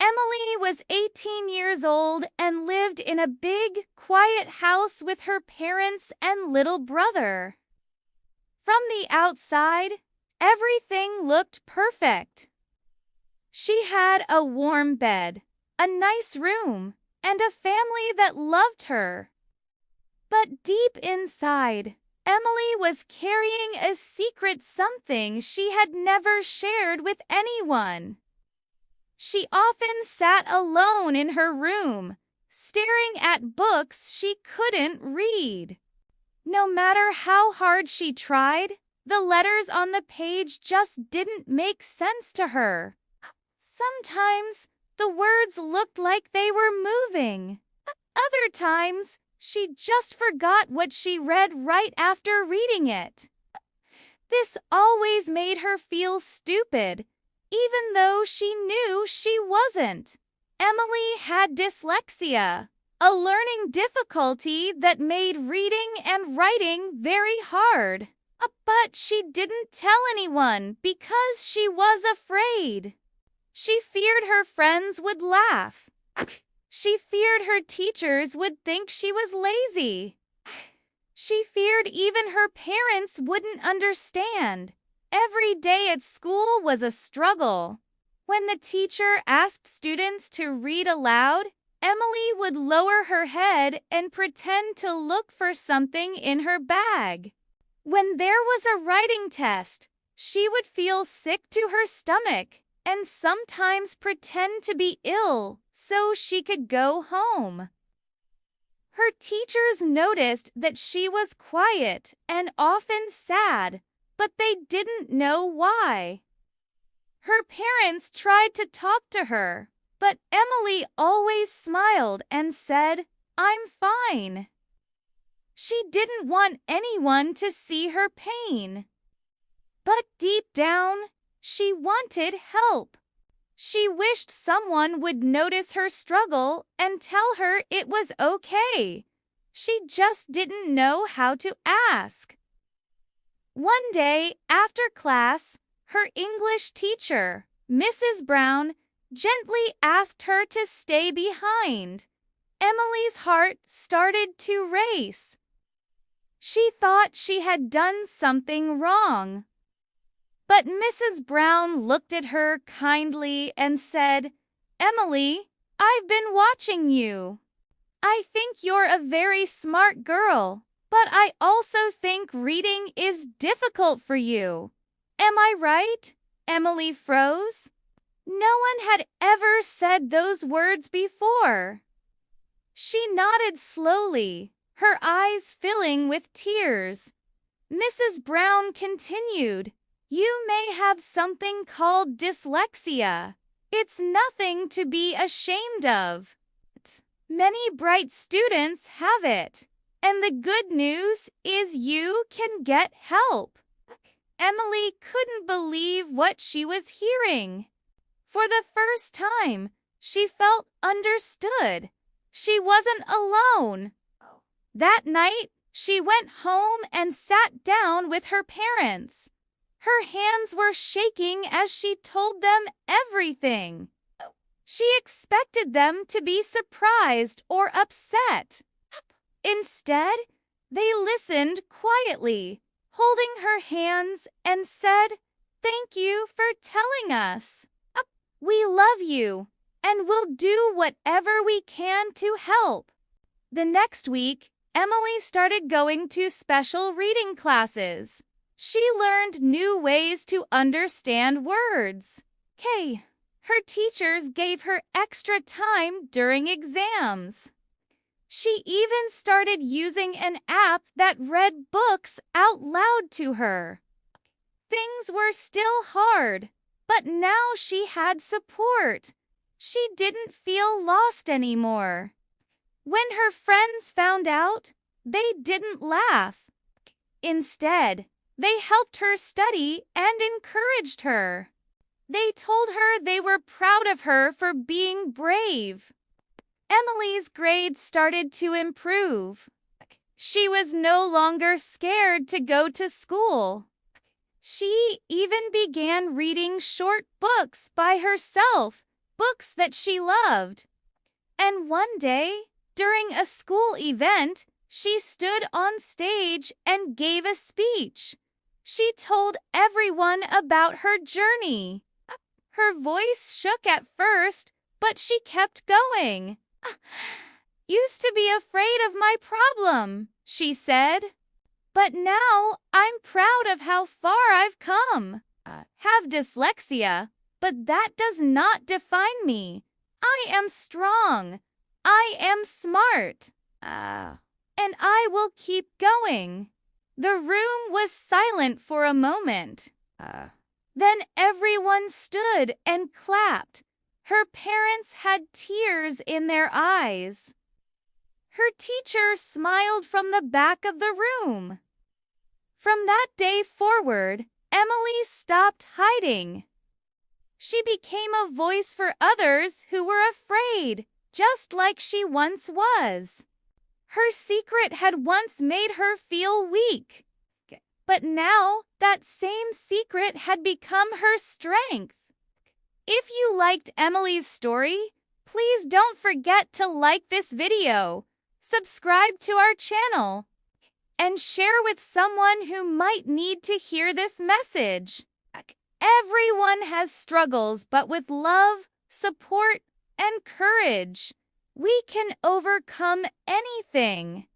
Emily was 18 years old and lived in a big, quiet house with her parents and little brother. From the outside, everything looked perfect. She had a warm bed, a nice room, and a family that loved her. But deep inside, Emily was carrying a secret, something she had never shared with anyone. She often sat alone in her room, staring at books she couldn't read. No matter how hard she tried, the letters on the page just didn't make sense to her. Sometimes the words looked like they were moving. Other times, she just forgot what she read right after reading it. This always made her feel stupid, even though she knew she wasn't. Emily had dyslexia, a learning difficulty that made reading and writing very hard. But she didn't tell anyone because she was afraid. She feared her friends would laugh. She feared her teachers would think she was lazy. She feared even her parents wouldn't understand. Every day at school was a struggle. When the teacher asked students to read aloud, Emily would lower her head and pretend to look for something in her bag. When there was a writing test, she would feel sick to her stomach and sometimes pretend to be ill so she could go home. Her teachers noticed that she was quiet and often sad, but they didn't know why. Her parents tried to talk to her, but Emily always smiled and said, "I'm fine." She didn't want anyone to see her pain. But deep down, she wanted help. She wished someone would notice her struggle and tell her it was okay. She just didn't know how to ask. One day, after class, her English teacher, Mrs. Brown, gently asked her to stay behind. Emily's heart started to race. She thought she had done something wrong. But Mrs. Brown looked at her kindly and said, "Emily, I've been watching you. I think you're a very smart girl, but I also think reading is difficult for you. Am I right?" Emily froze. No one had ever said those words before. She nodded slowly, her eyes filling with tears. Mrs. Brown continued, "You may have something called dyslexia. It's nothing to be ashamed of. Many bright students have it, and the good news is you can get help." Emily couldn't believe what she was hearing. For the first time, she felt understood. She wasn't alone. That night, she went home and sat down with her parents. Her hands were shaking as she told them everything. She expected them to be surprised or upset. Instead, they listened quietly, holding her hands, and said, "Thank you for telling us. We love you, and we'll do whatever we can to help." The next week, Emily started going to special reading classes. She learned new ways to understand words. Her teachers gave her extra time during exams. She even started using an app that read books out loud to her. Things were still hard, but now she had support. She didn't feel lost anymore. When her friends found out, they didn't laugh. Instead, they helped her study and encouraged her. They told her they were proud of her for being brave. Emily's grades started to improve. She was no longer scared to go to school. She even began reading short books by herself books that she loved. And one day, during a school event, she stood on stage and gave a speech. She told everyone about her journey. Her voice shook at first, but she kept going. Used to be afraid of my problem, she said. But now I'm proud of how far I've come. Have dyslexia, but that does not define me. I am strong. I am smart. And I will keep going. The room was silent for a moment. Then everyone stood and clapped. Her parents had tears in their eyes. Her teacher smiled from the back of the room. From that day forward, Emily stopped hiding. She became a voice for others who were afraid, just like she once was. Her secret had once made her feel weak, but now that same secret had become her strength. If you liked Emily's story, please don't forget to like this video, subscribe to our channel, and share with someone who might need to hear this message. Everyone has struggles, but with love, support, and courage, we can overcome anything.